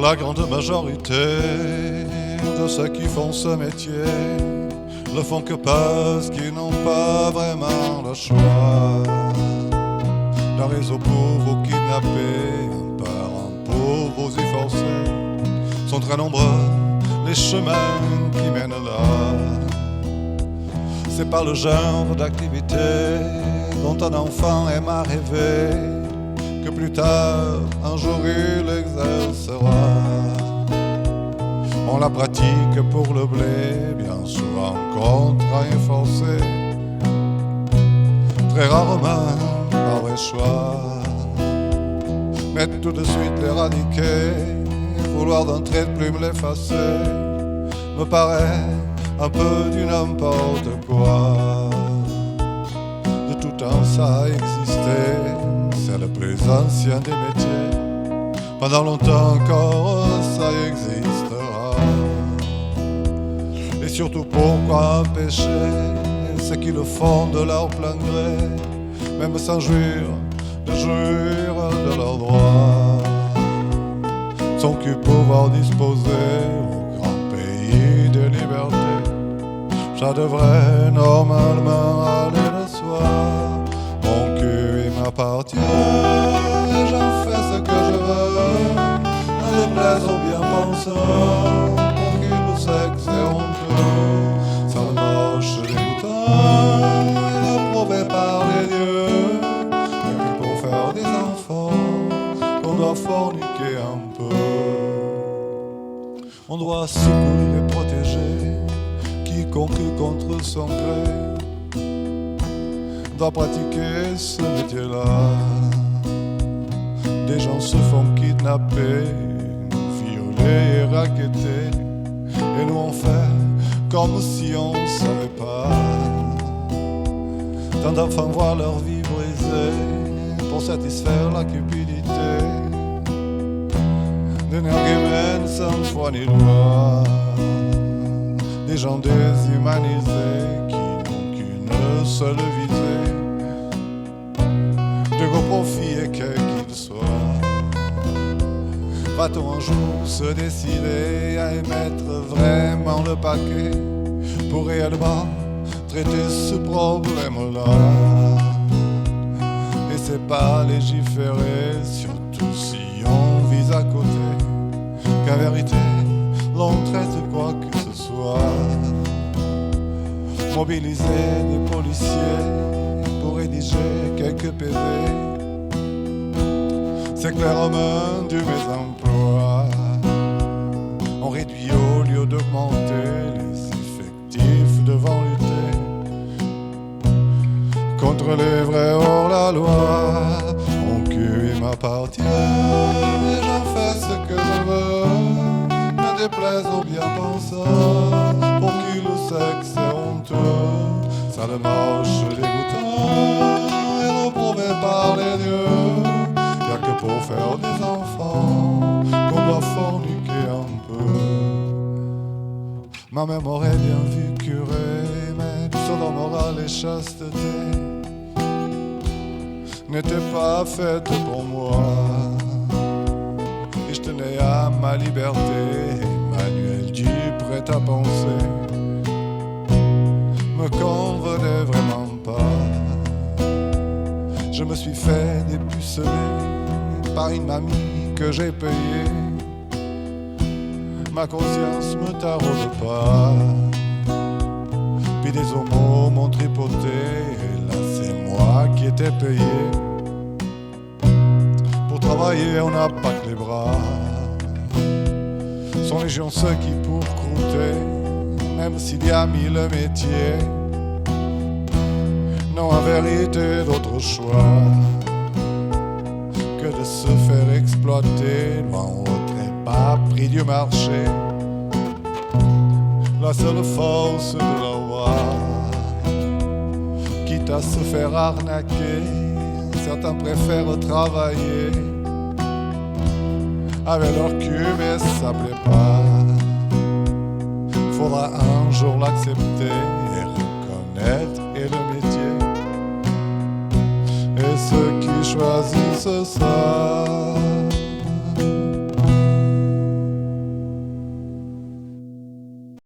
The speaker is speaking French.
La grande majorité de ceux qui font ce métier le font que parce qu'ils n'ont pas vraiment le choix. D'un réseau pour vous kidnapper, un par un pour vous y forcer, sont très nombreux les chemins qui mènent là. C'est par le genre d'activité dont un enfant aime à rêver que plus tard, un jour il exercera. On la pratique pour le blé, bien souvent contraint et forcé, très rarement par vrai choix. Mais tout de suite l'éradiquer, vouloir d'un trait de plume l'effacer, me paraît un peu du n'importe quoi. De tout temps ça a existé, c'est le plus ancien des métiers. Pendant longtemps encore ça existera. Et surtout pourquoi empêcher ceux qui le font de leur plein gré, même sans jouir de leurs droits, sans que pouvoir disposer au grand pays de liberté. Ça devrait normalement aller de soi. Mon cul il m'appartient et j'en fais ce que je veux, à déplaise aux bien pensants pour qui le sexe est honteux. Ça le moche dégoûtant et approuvé par les dieux, mais que pour faire des enfants on doit forniquer un peu. On doit secourir et protéger quiconque contre son gré doit pratiquer ce métier-là. Des gens se font kidnapper, violer et racketter, et nous on fait comme si on ne savait pas. Tant d'enfants voient leur vie brisée pour satisfaire la cupidité d'énergumènes sans foi ni loi. Des gens déshumanisés qui n'ont qu'une seule visée, de gros profit et quel qu'il soit. Va-t-on un jour se décider à émettre vraiment le paquet pour réellement traiter ce problème-là? Et c'est pas légiférer, surtout si on vise à côté, qu'en vérité l'on traite quoi que ce soit. Mobiliser des policiers pour rédiger quelques PV, c'est clairement du mésemploi. On réduit au lieu d'augmenter les effectifs devant lutter contre les vrais hors-la-loi. Mon cul il m'appartient et j'en fais ce que je veux, me déplaise aux bien-pensants pour qui le sexe est honteux. Ça le moche dégoûtant et reprouvé par les dieux. Y'a que pour faire des enfants qu'on doit forniquer un peu. Ma mère m'aurait bien vu curé, mais pseudo morale et chasteté n'était pas faite pour moi. Et je tenais à ma liberté, manuel du prêt-à-penser me convenait vraiment pas. Je me suis fait dépuceler par une mamie que j'ai payée. Ma conscience me taraude pas. Puis des homos m'ont tripoté, et là c'est moi qui étais payé. Pour travailler on n'a pas que les bras. Sont légion ceux qui pour croûter, même s'il y a mille métiers, n'ont en vérité d'autre choix que de se faire exploiter loin au très bas prix du marché. La seule force de leur bras, quitte à se faire arnaquer, certains préfèrent travailler avec leur cul, mais ça plaît pas. Faudra un jour l'accepter et reconnaître et le métier. Et ceux qui choisissent ça